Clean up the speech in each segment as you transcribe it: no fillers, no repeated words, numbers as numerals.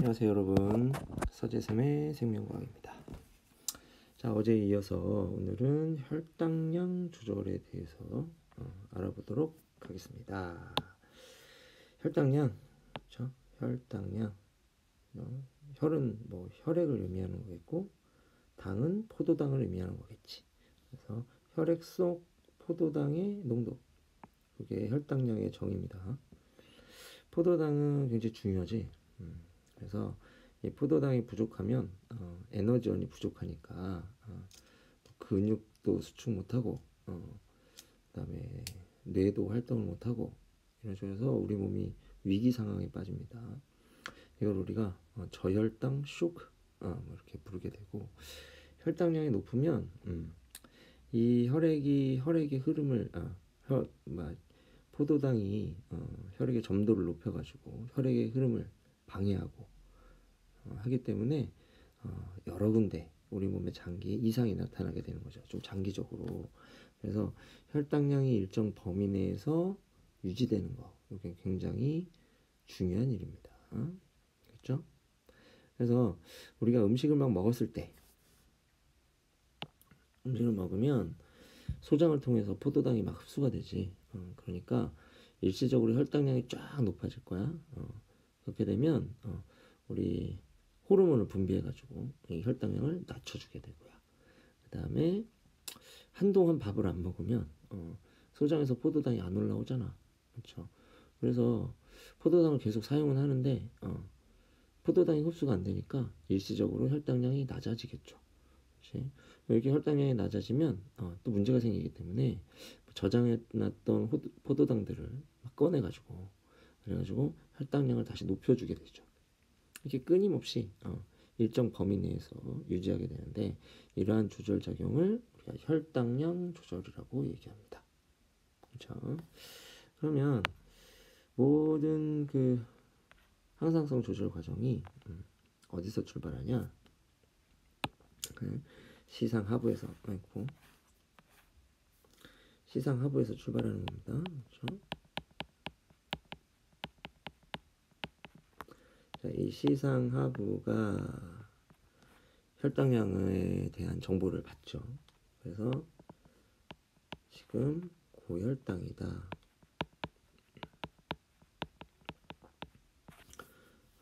안녕하세요 여러분, 서재쌤의 생명과학입니다. 자, 어제에 이어서 오늘은 혈당량 조절에 대해서 알아보도록 하겠습니다. 혈당량, 그렇죠? 혈당량, 혈은 뭐 혈액을 의미하는 거겠고, 당은 포도당을 의미하는 거겠지. 그래서 혈액 속 포도당의 농도, 그게 혈당량의 정의입니다. 포도당은 굉장히 중요하지. 그래서 이 포도당이 부족하면 에너지원이 부족하니까 근육도 수축 못하고 그다음에 뇌도 활동을 못하고 이런 식으로 우리 몸이 위기 상황에 빠집니다. 이걸 우리가 저혈당 쇼크 뭐 이렇게 부르게 되고, 혈당량이 높으면 이 혈액의 흐름을 포도당이 혈액의 점도를 높여가지고 혈액의 흐름을 방해하고 하기 때문에 여러 군데 우리 몸에 장기에 이상이 나타나게 되는 거죠. 좀 장기적으로. 그래서 혈당량이 일정 범위 내에서 유지되는 거, 이게 굉장히 중요한 일입니다. 그렇죠? 그래서 우리가 음식을 막 먹었을 때, 음식을 먹으면 소장을 통해서 포도당이 막 흡수가 되지. 그러니까 일시적으로 혈당량이 쫙 높아질 거야. 그렇게 되면 우리 호르몬을 분비해가지고 이 혈당량을 낮춰주게 되고요. 그 다음에 한동안 밥을 안 먹으면 소장에서 포도당이 안 올라오잖아. 그렇죠? 그래서 포도당을 계속 사용은 하는데 포도당이 흡수가 안 되니까 일시적으로 혈당량이 낮아지겠죠. 그렇지? 이렇게 혈당량이 낮아지면 또 문제가 생기기 때문에 저장해놨던 포도당들을 막 꺼내가지고, 그래가지고 혈당량을 다시 높여주게 되죠. 이렇게 끊임없이 일정 범위 내에서 유지하게 되는데, 이러한 조절 작용을 우리가 혈당량 조절이라고 얘기합니다. 그렇죠? 그러면 모든 그 항상성 조절 과정이 어디서 출발하냐? 시상하부에서 출발하는 겁니다. 그렇죠? 자, 이 시상하부가 혈당량에 대한 정보를 받죠. 그래서 지금 고혈당이다.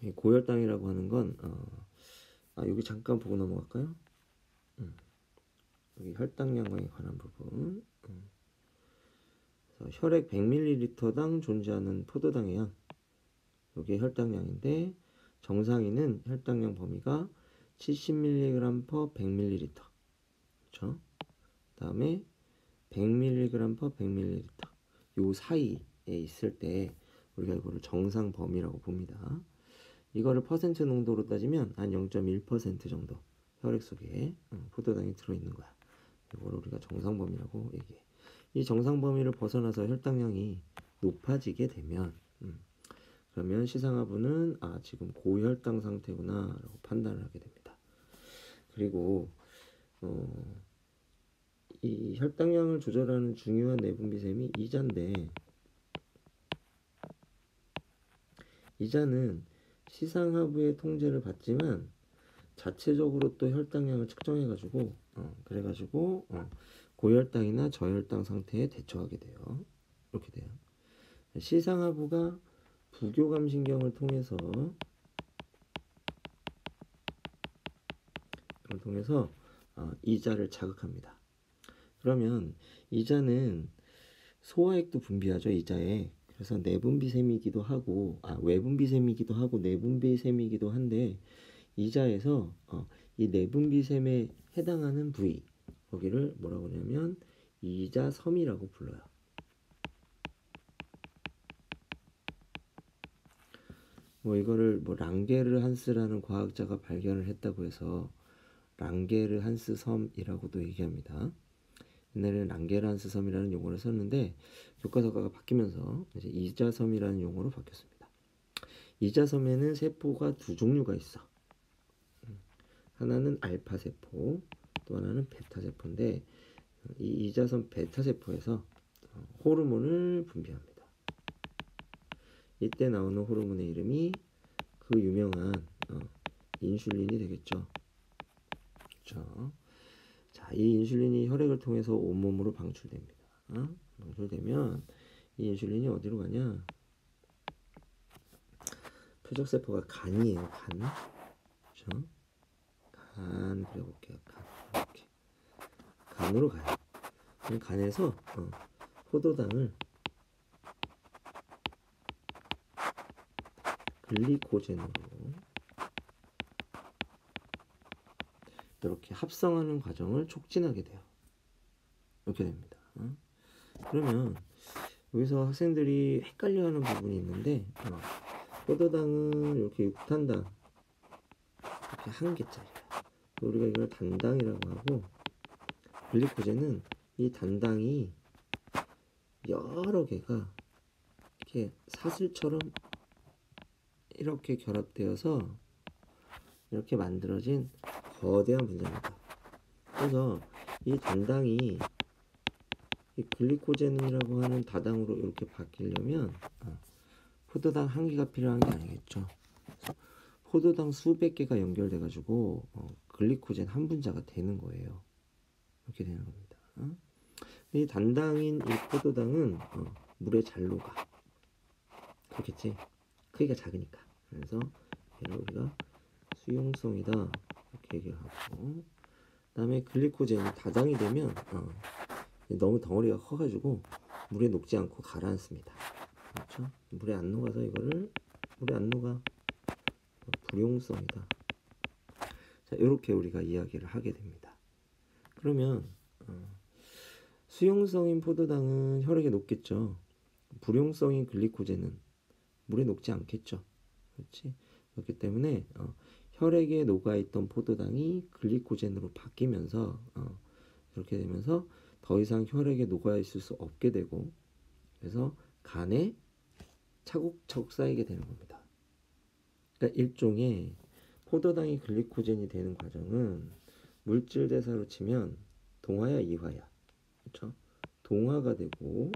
이 고혈당이라고 하는 건 여기 잠깐 보고 넘어갈까요? 여기 혈당량에 관한 부분. 그래서 혈액 100ml당 존재하는 포도당의 양, 이게 혈당량인데, 정상인은 혈당량 범위가 70mg per 100ml. 그렇죠? 그다음에 100mg per 100ml. 요 사이에 있을 때 우리가 이거를 정상 범위라고 봅니다. 이거를 퍼센트 농도로 따지면 한 0.1% 정도 혈액 속에 포도당이 들어있는 거야. 이걸 우리가 정상 범위라고 얘기해. 이 정상 범위를 벗어나서 혈당량이 높아지게 되면 그러면 시상하부는 지금 고혈당 상태구나 라고 판단을 하게 됩니다. 그리고 이 혈당량을 조절하는 중요한 내분비샘이 이자인데, 이자는 시상하부의 통제를 받지만 자체적으로 또 혈당량을 측정해가지고 그래가지고 고혈당이나 저혈당 상태에 대처하게 돼요. 이렇게 돼요. 시상하부가 부교감신경을 통해서 이자를 자극합니다. 그러면 이자는 소화액도 분비하죠, 이자에. 그래서 내분비샘이기도 하고 외분비샘이기도 하고 내분비샘이기도 한데, 이자에서 이 내분비샘에 해당하는 부위, 거기를 뭐라고 하냐면 이자섬이라고 불러요. 이거를 랑게르한스라는 과학자가 발견을 했다고 해서 랑게르한스 섬이라고도 얘기합니다. 옛날에는 랑게르한스 섬이라는 용어를 썼는데 교과서가 바뀌면서 이제 이자섬이라는 용어로 바뀌었습니다. 이자섬에는 세포가 두 종류가 있어. 하나는 알파 세포, 또 하나는 베타 세포인데, 이 이자섬 베타 세포에서 호르몬을 분비합니다. 이때 나오는 호르몬의 이름이 그 유명한 인슐린이 되겠죠. 그렇죠. 자, 이 인슐린이 혈액을 통해서 온몸으로 방출됩니다. 방출되면 이 인슐린이 어디로 가냐? 표적세포가 간이에요. 간. 그렇죠? 간 그려볼게요. 간. 이렇게. 간으로 가요. 그럼 간에서 포도당을 글리코젠으로 이렇게 합성하는 과정을 촉진하게 돼요. 이렇게 됩니다. 그러면 여기서 학생들이 헷갈려하는 부분이 있는데 포도당은 이렇게 6탄당 이렇게 한 개짜리야. 우리가 이걸 단당이라고 하고 글리코젠은 이 단당이 여러 개가 이렇게 사슬처럼 이렇게 결합되어서 이렇게 만들어진 거대한 분자입니다. 그래서 이 단당이 이 글리코젠이라고 하는 다당으로 이렇게 바뀌려면 포도당 한 개가 필요한 게 아니겠죠. 포도당 수백 개가 연결돼 가지고 글리코젠 한 분자가 되는 거예요. 이렇게 되는 겁니다. 이 단당인 이 포도당은 물에 잘 녹아. 그렇겠지? 크기가 작으니까. 그래서 얘를 우리가 수용성이다 이렇게 얘기를 하고, 그다음에 글리코젠이 다당이 되면 너무 덩어리가 커가지고 물에 녹지 않고 가라앉습니다. 그렇죠? 물에 안 녹아서 이거를 물에 안 녹아. 불용성이다. 자, 이렇게 우리가 이야기를 하게 됩니다. 그러면 수용성인 포도당은 혈액에 녹겠죠. 불용성인 글리코젠은 물에 녹지 않겠죠. 그렇지? 그렇기 때문에 혈액에 녹아있던 포도당이 글리코젠으로 바뀌면서 이렇게 되면서 더 이상 혈액에 녹아있을 수 없게 되고, 그래서 간에 차곡차곡 쌓이게 되는 겁니다. 그러니까 일종의 포도당이 글리코젠이 되는 과정은 물질 대사로 치면 동화야 이화야. 그렇죠? 동화가 되고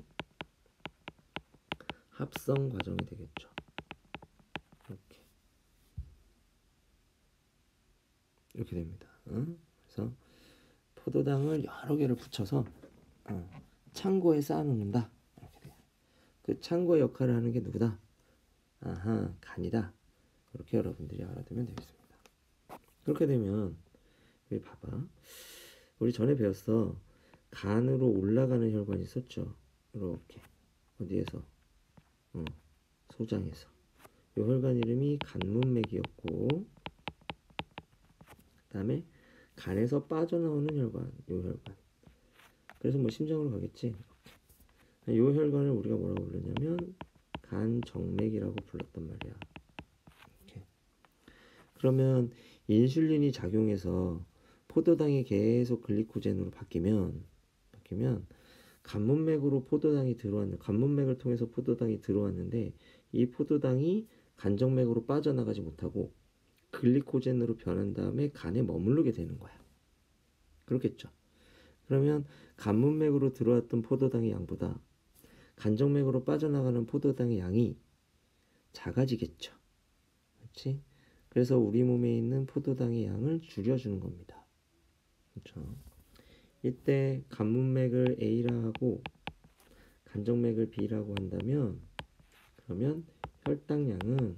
합성 과정이 되겠죠. 이렇게 됩니다. 그래서 포도당을 여러 개를 붙여서 창고에 쌓아놓는다. 이렇게 돼요. 그 창고의 역할을 하는 게 누구다? 아하, 간이다. 그렇게 여러분들이 알아두면 되겠습니다. 그렇게 되면 여기 봐봐. 우리 전에 배웠어. 간으로 올라가는 혈관이 있었죠. 이렇게 어디에서? 소장에서. 이 혈관 이름이 간문맥이었고, 그 다음에 간에서 빠져나오는 혈관, 이 혈관. 그래서 뭐 심장으로 가겠지. 이 혈관을 우리가 뭐라고 부르냐면 간정맥이라고 불렀단 말이야. 이렇게. 그러면 인슐린이 작용해서 포도당이 계속 글리코젠으로 바뀌면 간문맥으로 포도당이 들어왔는데, 간문맥을 통해서 포도당이 들어왔는데 이 포도당이 간정맥으로 빠져나가지 못하고 글리코젠으로 변한 다음에 간에 머무르게 되는 거야. 그렇겠죠. 그러면 간문맥으로 들어왔던 포도당의 양보다 간정맥으로 빠져나가는 포도당의 양이 작아지겠죠. 그렇지? 그래서 우리 몸에 있는 포도당의 양을 줄여주는 겁니다. 그렇죠? 이때 간문맥을 A라 하고 간정맥을 B라고 한다면, 그러면 혈당량은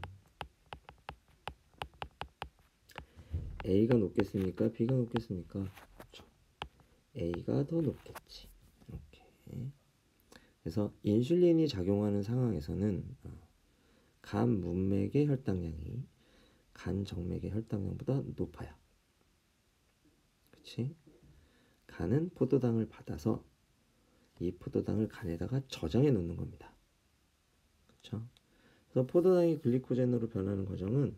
A가 높겠습니까? B가 높겠습니까? 그렇죠. A가 더 높겠지. 이렇게. 그래서 인슐린이 작용하는 상황에서는 간 문맥의 혈당량이 간 정맥의 혈당량보다 높아요. 그렇지? 간은 포도당을 받아서 이 포도당을 간에다가 저장해 놓는 겁니다. 그렇죠? 그래서 포도당이 글리코젠으로 변하는 과정은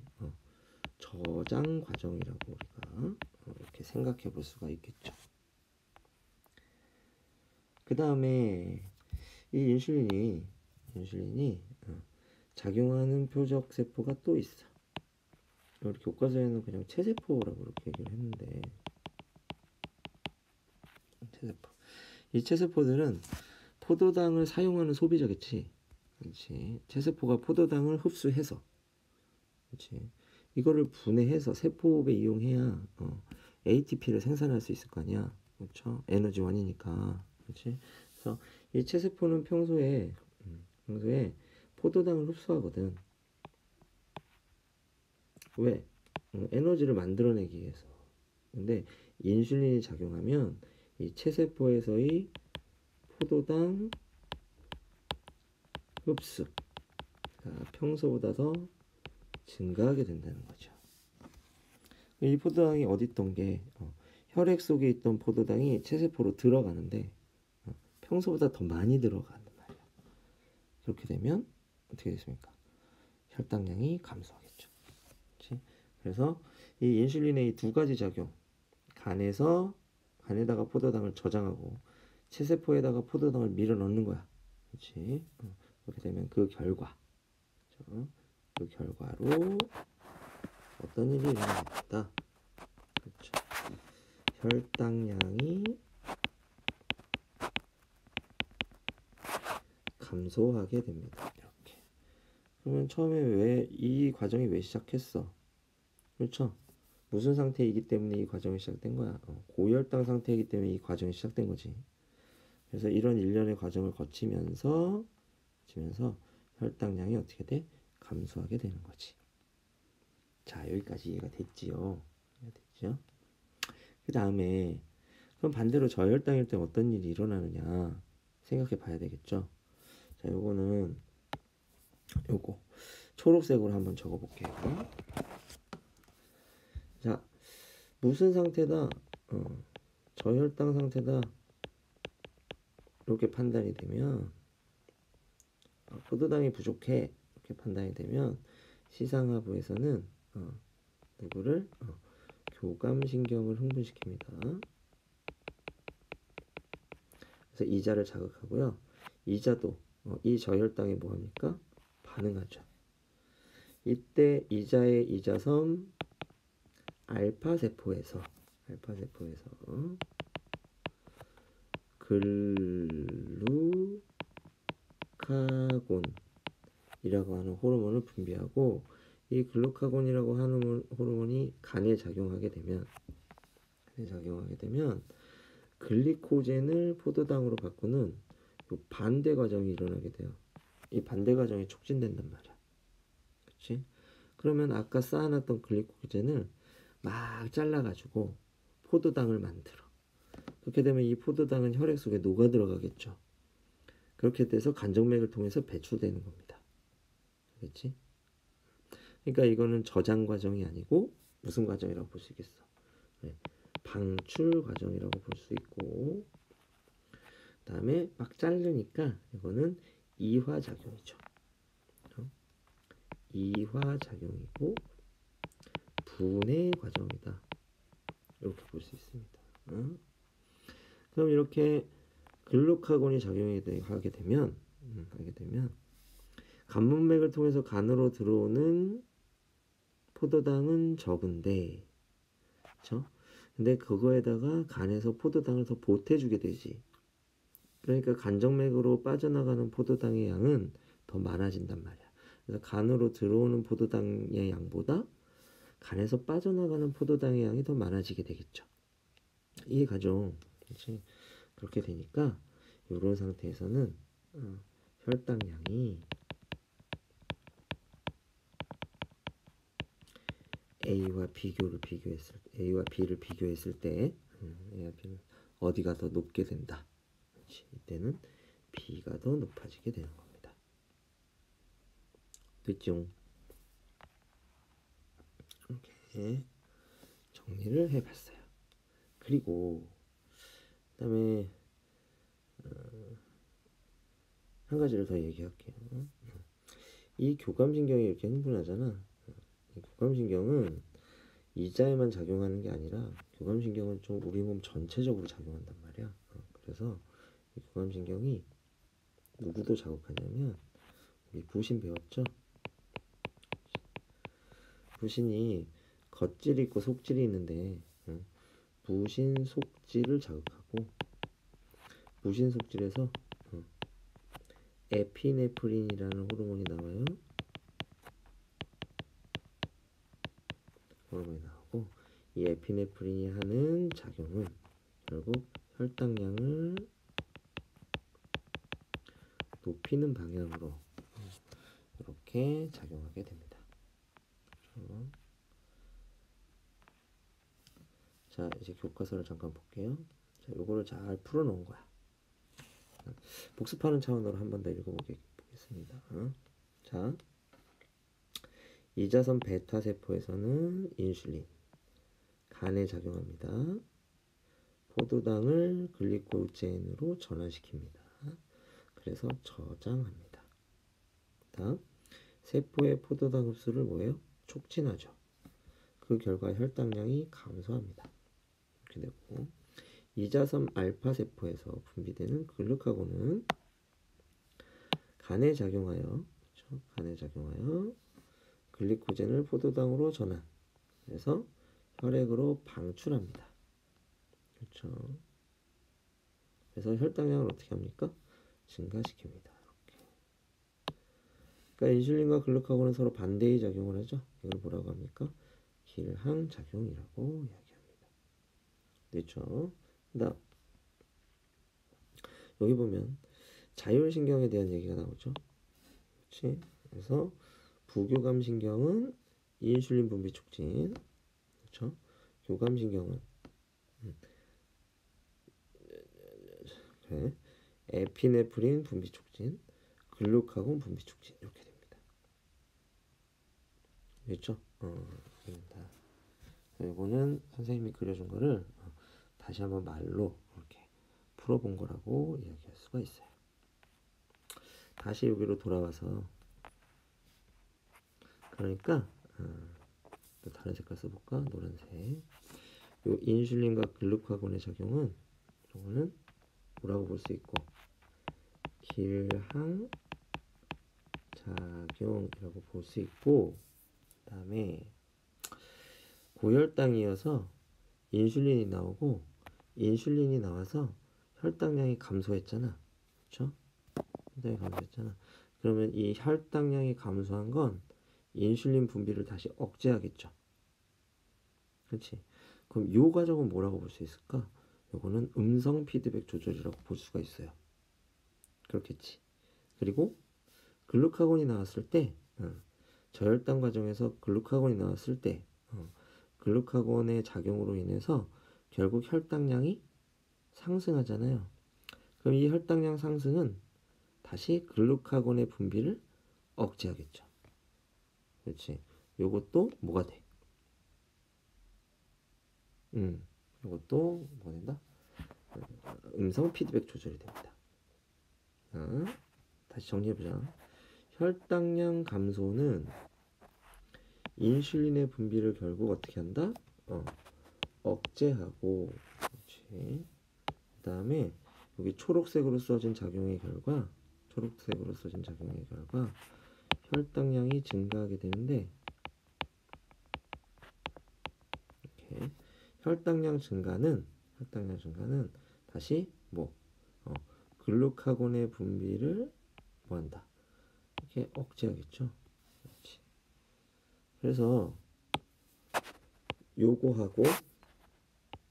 저장 과정이라고 우리가 이렇게 생각해 볼 수가 있겠죠. 그 다음에 이 인슐린이 작용하는 표적 세포가 또 있어. 우리 교과서에는 그냥 체세포라고 이렇게 얘기를 했는데, 체세포. 이 체세포들은 포도당을 사용하는 소비자겠지. 그렇지. 체세포가 포도당을 흡수해서, 그렇지. 이거를 분해해서 세포에 이용해야 ATP를 생산할 수 있을 거 아니야. 그렇죠? 에너지원이니까. 그렇지? 그래서 이 체세포는 평소에 포도당을 흡수하거든. 왜? 에너지를 만들어내기 위해서. 근데 인슐린이 작용하면 이 체세포에서의 포도당 흡수가 평소보다 더 증가하게 된다는 거죠. 이 포도당이 어디 있던 게 혈액 속에 있던 포도당이 체세포로 들어가는데 평소보다 더 많이 들어간단 말이야. 그렇게 되면 어떻게 됐습니까? 혈당량이 감소하겠죠. 그렇지? 그래서 이 인슐린의 이 두 가지 작용, 간에다가 포도당을 저장하고 체세포에다가 포도당을 밀어 넣는 거야. 그렇지? 그렇게 되면 그 결과로 어떤 일이 일어나겠다. 그렇죠? 혈당량이 감소하게 됩니다. 이렇게. 그러면 처음에 왜 이 과정이 왜 시작했어? 그렇죠? 무슨 상태이기 때문에 이 과정이 시작된 거야? 고혈당 상태이기 때문에 이 과정이 시작된 거지. 그래서 이런 일련의 과정을 거치면서 혈당량이 어떻게 돼? 감소하게 되는 거지. 자, 여기까지 이해가 됐지요? 그 다음에 그럼 반대로 저혈당일 때 어떤 일이 일어나느냐 생각해 봐야 되겠죠? 자, 요거 초록색으로 한번 적어 볼게요. 자, 무슨 상태다? 저혈당 상태다. 이렇게 판단이 되면 포도당이 부족해. 이렇게 판단이 되면 시상하부에서는 누구를? 교감신경을 흥분시킵니다. 그래서 이자를 자극하고요. 이자도 이 저혈당에 뭐합니까? 반응하죠. 이때 이자의 이자섬 알파세포에서 글루카곤이라고 하는 호르몬을 분비하고 이 글루카곤이라고 하는 호르몬이 간에 작용하게 되면 글리코젠을 포도당으로 바꾸는 반대 과정이 일어나게 돼요. 이 반대 과정이 촉진된단 말이야. 그렇지? 그러면 아까 쌓아놨던 글리코젠을 막 잘라가지고 포도당을 만들어. 그렇게 되면 이 포도당은 혈액 속에 녹아 들어가겠죠. 그렇게 돼서 간정맥을 통해서 배출되는 겁니다. 알겠지? 그러니까 이거는 저장 과정이 아니고 무슨 과정이라고 볼 수 있겠어? 네. 방출 과정이라고 볼 수 있고, 그 다음에 막 자르니까 이거는 이화작용이죠. 이화작용이고 분해 과정이다. 이렇게 볼 수 있습니다. 그럼 이렇게 글루카곤이 하게 되면 간문맥을 통해서 간으로 들어오는 포도당은 적은데, 그렇죠? 근데 그거에다가 간에서 포도당을 더 보태주게 되지. 그러니까 간정맥으로 빠져나가는 포도당의 양은 더 많아진단 말이야. 그래서 간으로 들어오는 포도당의 양보다 간에서 빠져나가는 포도당의 양이 더 많아지게 되겠죠. 이해가죠? 그렇지? 그렇게 되니까 이런 상태에서는 혈당량이 A와 B를 비교했을 때 A와 B는 어디가 더 높게 된다. 그렇지? 이때는 B가 더 높아지게 되는 겁니다. 됐죠? 이렇게 정리를 해봤어요. 그리고 그다음에 한 가지를 더 얘기할게요. 이 교감신경이 이렇게 흥분하잖아. 이 교감신경은 이자에만 작용하는 게 아니라 교감신경은 좀 우리 몸 전체적으로 작용한단 말이야. 그래서 이 교감신경이 누구도 자극하냐면 우리 부신 배웠죠? 부신이 겉질이 있고 속질이 있는데 부신 속질을 자극하고 부신 속질에서 에피네프린이라는 호르몬이 나와요. 호르몬이 나오고, 이 에피네프린이 하는 작용은 결국 혈당량을 높이는 방향으로 이렇게 작용하게 됩니다. 자, 이제 교과서를 잠깐 볼게요. 자, 요거를 잘 풀어놓은 거야. 복습하는 차원으로 한 번 더 읽어보겠습니다. 자, 이자선 베타 세포에서는 인슐린, 간에 작용합니다. 포도당을 글리코젠으로 전환시킵니다. 그래서 저장합니다. 다음, 세포의 포도당 흡수를 뭐예요? 촉진하죠. 그 결과 혈당량이 감소합니다. 이렇게 되고, 이자선 알파 세포에서 분비되는 글루카곤은 간에 작용하여, 그렇죠? 간에 작용하여 글리코젠을 포도당으로 전환, 그래서 혈액으로 방출합니다. 그렇죠? 그래서 혈당량을 어떻게 합니까? 증가시킵니다. 이렇게. 그러니까 인슐린과 글루카곤은 서로 반대의 작용을 하죠. 이걸 뭐라고 합니까? 길항작용이라고 이야기합니다. 그렇죠? 그다음 여기 보면 자율신경에 대한 얘기가 나오죠. 그렇지? 그래서 부교감신경은 인슐린 분비 촉진, 그렇죠? 교감신경은 그래. 에피네프린 분비 촉진, 글루카곤 분비 촉진 이렇게 됩니다. 그렇죠? 됩니다. 이거는 선생님이 그려준 거를 다시 한번 말로 이렇게 풀어본 거라고 이야기할 수가 있어요. 다시 여기로 돌아와서 그러니까 또 다른 색깔 써볼까? 노란색. 요 인슐린과 글루카곤의 작용은 이거는 뭐라고 볼 수 있고 길항 작용이라고 볼 수 있고, 그 다음에 고혈당이어서 인슐린이 나오고 인슐린이 나와서 혈당량이 감소했잖아. 그렇죠? 혈당량이 감소했잖아. 그러면 이 혈당량이 감소한 건 인슐린 분비를 다시 억제하겠죠. 그렇지? 그럼 이 과정은 뭐라고 볼 수 있을까? 요거는 음성 피드백 조절이라고 볼 수가 있어요. 그렇겠지. 그리고 글루카곤이 나왔을 때 저혈당 과정에서 글루카곤이 나왔을 때 글루카곤의 작용으로 인해서 결국 혈당량이 상승하잖아요. 그럼 이 혈당량 상승은 다시 글루카곤의 분비를 억제하겠죠. 그렇지. 요것도 뭐가 돼? 요것도 뭐가 된다? 음성 피드백 조절이 됩니다. 다시 정리해보자. 혈당량 감소는 인슐린의 분비를 결국 어떻게 한다? 억제하고, 그렇지. 그 다음에 여기 초록색으로 써진 작용의 결과, 혈당량이 증가하게 되는데, 이렇게 혈당량 증가는 다시 글루카곤의 분비를 뭐한다? 이렇게 억제하겠죠. 그렇지. 그래서 요거하고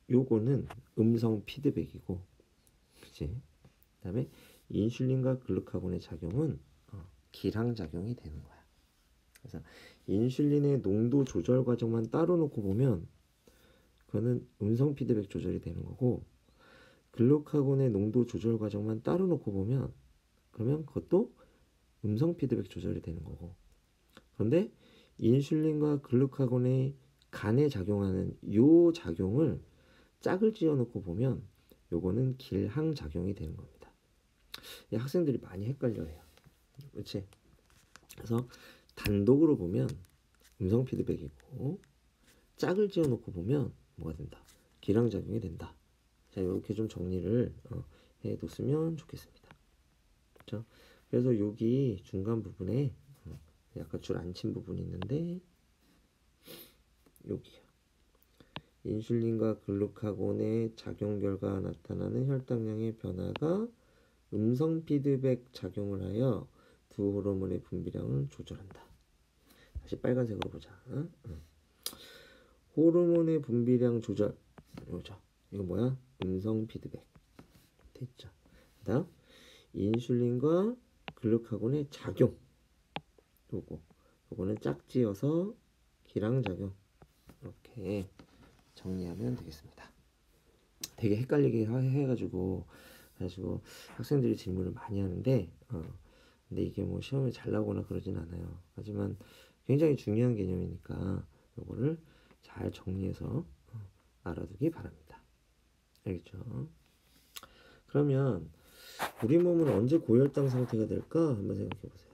요거는 음성 피드백이고, 그치? 그 다음에 인슐린과 글루카곤의 작용은 기량작용이 되는 거야. 그래서 인슐린의 농도 조절 과정만 따로 놓고 보면 그거는 음성 피드백 조절이 되는 거고, 글루카곤의 농도 조절 과정만 따로 놓고 보면 그러면 그것도 음성 피드백 조절이 되는 거고, 그런데 인슐린과 글루카곤의 간에 작용하는 요 작용을 짝을 지어 놓고 보면 요거는 길항 작용이 되는 겁니다. 학생들이 많이 헷갈려해요. 그렇지? 그래서 단독으로 보면 음성 피드백이고 짝을 지어 놓고 보면 뭐가 된다? 길항 작용이 된다. 자, 이렇게 좀 정리를 해 뒀으면 좋겠습니다. 그렇죠? 그래서 여기 중간 부분에 약간 줄 안 친 부분이 있는데 여기요. 인슐린과 글루카곤의 작용 결과 나타나는 혈당량의 변화가 음성 피드백 작용을 하여 두 호르몬의 분비량을 조절한다. 다시 빨간색으로 보자. 호르몬의 분비량 조절. 요죠. 이거 뭐야? 음성 피드백. 됐죠. 그다음 인슐린과 글루카곤의 작용. 요거는 짝지어서 기량작용. 이렇게 정리하면 되겠습니다. 되게 헷갈리게 해가지고 학생들이 질문을 많이 하는데 근데 이게 뭐 시험에 잘 나오거나 그러진 않아요. 하지만 굉장히 중요한 개념이니까 요거를 잘 정리해서 알아두기 바랍니다. 알겠죠? 그러면 우리 몸은 언제 고혈당 상태가 될까? 한번 생각해 보세요.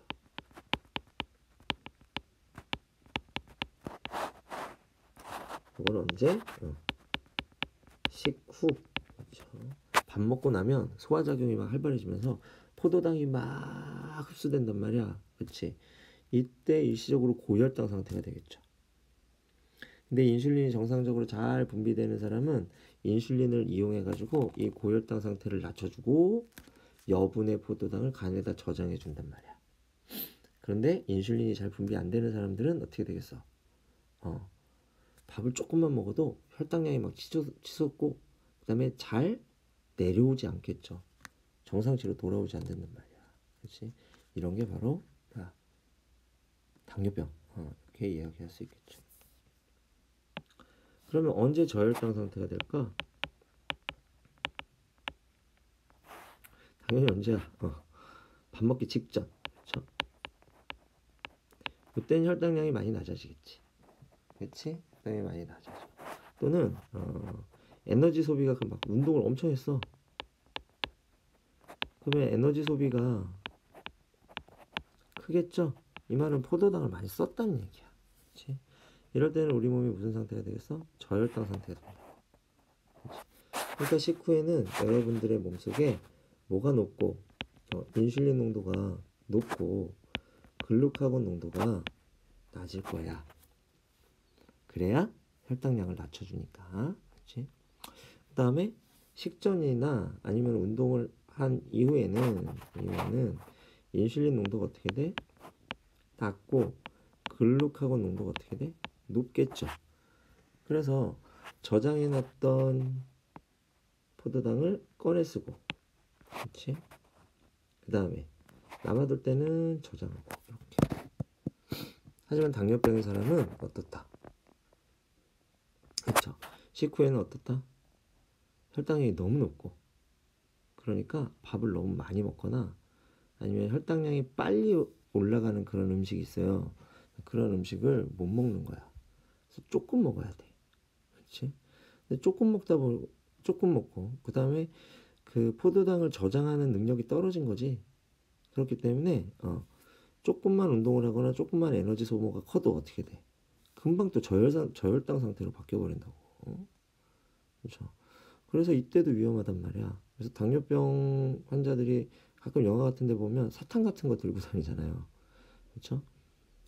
이건 언제? 식후. 그렇죠. 밥 먹고 나면 소화작용이 막 활발해지면서 포도당이 막 흡수된단 말이야. 그치? 이때 일시적으로 고혈당 상태가 되겠죠. 근데 인슐린이 정상적으로 잘 분비되는 사람은 인슐린을 이용해가지고 이 고혈당 상태를 낮춰주고 여분의 포도당을 간에다 저장해 준단 말이야. 그런데 인슐린이 잘 분비 안 되는 사람들은 어떻게 되겠어? 밥을 조금만 먹어도 혈당량이 막 치솟고 그 다음에 잘 내려오지 않겠죠. 정상치로 돌아오지 않는단 말이야. 그렇지? 이런 게 바로 당뇨병. 이렇게 이야기할 수 있겠죠. 그러면 언제 저혈당 상태가 될까? 당연히 언제야? 밥 먹기 직전. 그렇죠? 그때는 혈당량이 많이 낮아지겠지. 그렇지? 혈당량이 많이 낮아져. 또는 에너지 소비가 막 운동을 엄청 했어. 그러면 에너지 소비가 크겠죠? 이 말은 포도당을 많이 썼다는 얘기야. 그렇지? 이럴 때는 우리 몸이 무슨 상태가 되겠어? 저혈당 상태가 된다. 그러니까 식후에는 여러분들의 몸속에 뭐가 높고 인슐린 농도가 높고 글루카곤 농도가 낮을 거야. 그래야 혈당량을 낮춰주니까. 그렇지? 그 다음에 식전이나 아니면 운동을 한 이후에는 인슐린 농도가 어떻게 돼? 낮고 글루카곤 농도가 어떻게 돼? 높겠죠. 그래서 저장해놨던 포도당을 꺼내 쓰고, 그렇지? 그 다음에 남아둘 때는 저장하고 이렇게. 하지만 당뇨병인 사람은 어떻다? 그렇죠. 식후에는 어떻다? 혈당량이 너무 높고, 그러니까 밥을 너무 많이 먹거나 아니면 혈당량이 빨리 올라가는 그런 음식이 있어요. 그런 음식을 못 먹는 거야. 그래서 조금 먹어야 돼. 그렇지? 근데 조금 먹고 그 다음에 그 포도당을 저장하는 능력이 떨어진 거지. 그렇기 때문에 조금만 운동을 하거나 조금만 에너지 소모가 커도 어떻게 돼? 금방 또 저혈당 상태로 바뀌어 버린다고. 그렇죠? 그래서 이때도 위험하단 말이야. 그래서 당뇨병 환자들이 가끔 영화 같은 데 보면 사탕 같은 거 들고 다니잖아요. 그렇죠?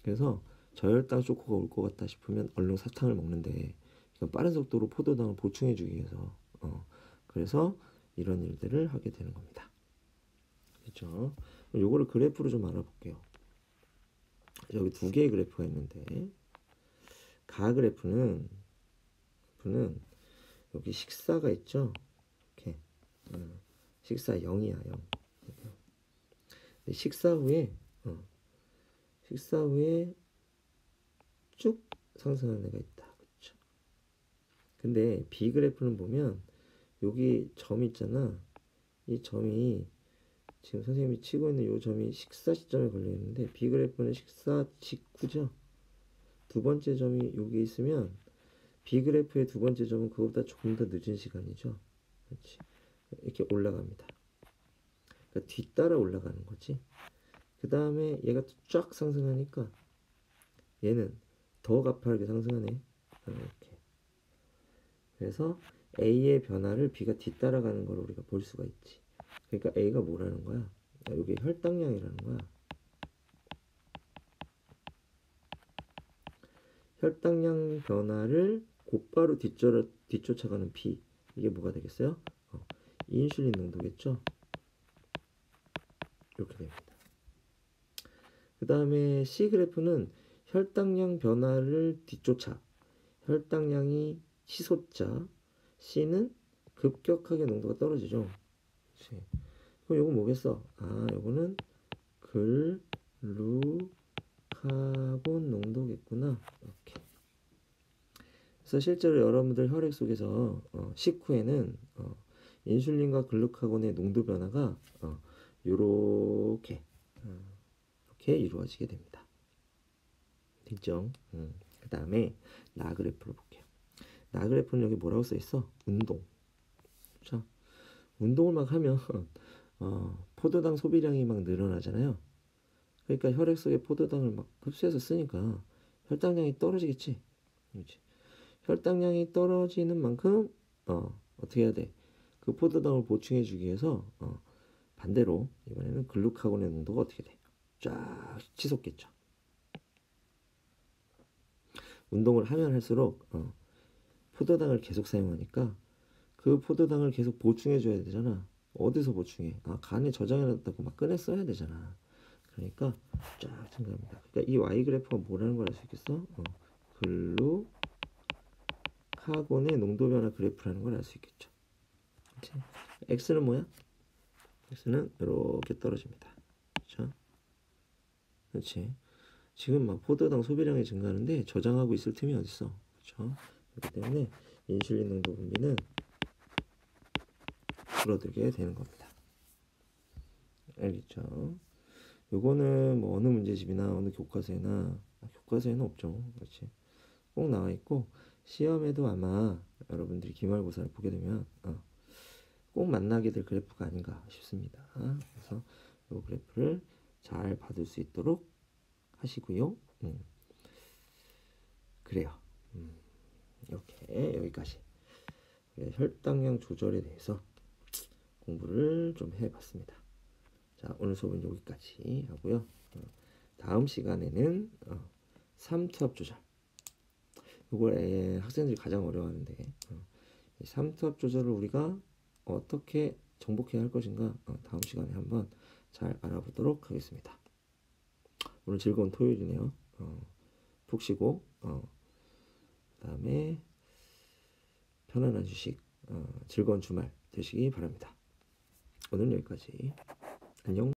그래서 저혈당 쇼크가 올 것 같다 싶으면 얼른 사탕을 먹는데 빠른 속도로 포도당을 보충해 주기 위해서 그래서 이런 일들을 하게 되는 겁니다. 그렇죠? 요거를 그래프로 좀 알아볼게요. 여기 두 개의 그래프가 있는데 가 그래프는 여기 식사가 있죠. 이렇게 식사 0이야 0. 식사 후에 쭉 상승하는 애가 있다. 그렇죠? 근데 B 그래프는 보면 여기 점 있잖아. 이 점이 지금 선생님이 치고 있는 이 점이 식사 시점에 걸려 있는데 B 그래프는 식사 직후죠. 두 번째 점이 여기 있으면 B 그래프의 두 번째 점은 그것보다 조금 더 늦은 시간이죠. 그렇지. 이렇게 올라갑니다. 그러니까 뒤따라 올라가는 거지. 그 다음에 얘가 쫙 상승하니까 얘는 더 가파르게 상승하네. 이렇게. 그래서 A의 변화를 B가 뒤따라가는 걸 우리가 볼 수가 있지. 그러니까 A가 뭐라는 거야? 여기 혈당량이라는 거야. 혈당량 변화를 곧바로 뒤쫓아가는 B. 이게 뭐가 되겠어요? 인슐린 농도겠죠? 이렇게 됩니다. 그 다음에 C 그래프는 혈당량 변화를 뒤쫓아 혈당량이 치솟자 C는 급격하게 농도가 떨어지죠. 그치? 그럼 요거 뭐겠어? 아, 요거는 글루카곤 농도겠구나. 이렇게. 그래서 실제로 여러분들 혈액 속에서 식후에는 인슐린과 글루카곤의 농도 변화가 요렇게 이렇게 이루어지게 됩니다. 됐죠? 그 다음에 나그래프를 볼게요. 나그래프는 여기 뭐라고 써 있어? 운동. 그렇죠? 운동을 막 하면 포도당 소비량이 막 늘어나잖아요. 그러니까 혈액 속에 포도당을 막 흡수해서 쓰니까 혈당량이 떨어지겠지. 그렇지? 혈당량이 떨어지는 만큼 어떻게 해야 돼? 그 포도당을 보충해 주기 위해서 반대로 이번에는 글루카곤의 농도가 어떻게 돼? 쫙 치솟겠죠. 운동을 하면 할수록 포도당을 계속 사용하니까 그 포도당을 계속 보충해 줘야 되잖아. 어디서 보충해? 아, 간에 저장해 놨다고 막 꺼내 써야 되잖아. 그러니까 쫙 증가합니다. 그러니까 이 Y 그래프가 뭐라는 걸 알 수 있겠어? 글루카곤의 농도 변화 그래프라는 걸 알 수 있겠죠. 그치? X는 뭐야? X는 이렇게 떨어집니다. 그렇죠? 그렇지? 지금 막 포도당 소비량이 증가하는데 저장하고 있을 틈이 어딨어? 그렇죠? 그렇기 때문에 인슐린 농도 분비는 줄어들게 되는 겁니다. 알겠죠? 요거는 뭐 어느 문제집이나 어느 교과서에나 교과서에는 없죠. 그렇지? 꼭 나와 있고 시험에도 아마 여러분들이 기말고사를 보게 되면 꼭 만나게 될 그래프가 아닌가 싶습니다. 그래서 이 그래프를 잘 받을 수 있도록 하시고요. 그래요. 이렇게 여기까지 혈당량 조절에 대해서 공부를 좀 해봤습니다. 자, 오늘 수업은 여기까지 하고요. 다음 시간에는 삼투압 조절. 이걸 학생들이 가장 어려워하는데 이 삼투압 조절을 우리가 어떻게 정복해야 할 것인가 다음 시간에 한번 잘 알아보도록 하겠습니다. 오늘 즐거운 토요일이네요. 푹 쉬고 그다음에 편안한 휴식, 즐거운 주말 되시기 바랍니다. 오늘은 여기까지. 안녕.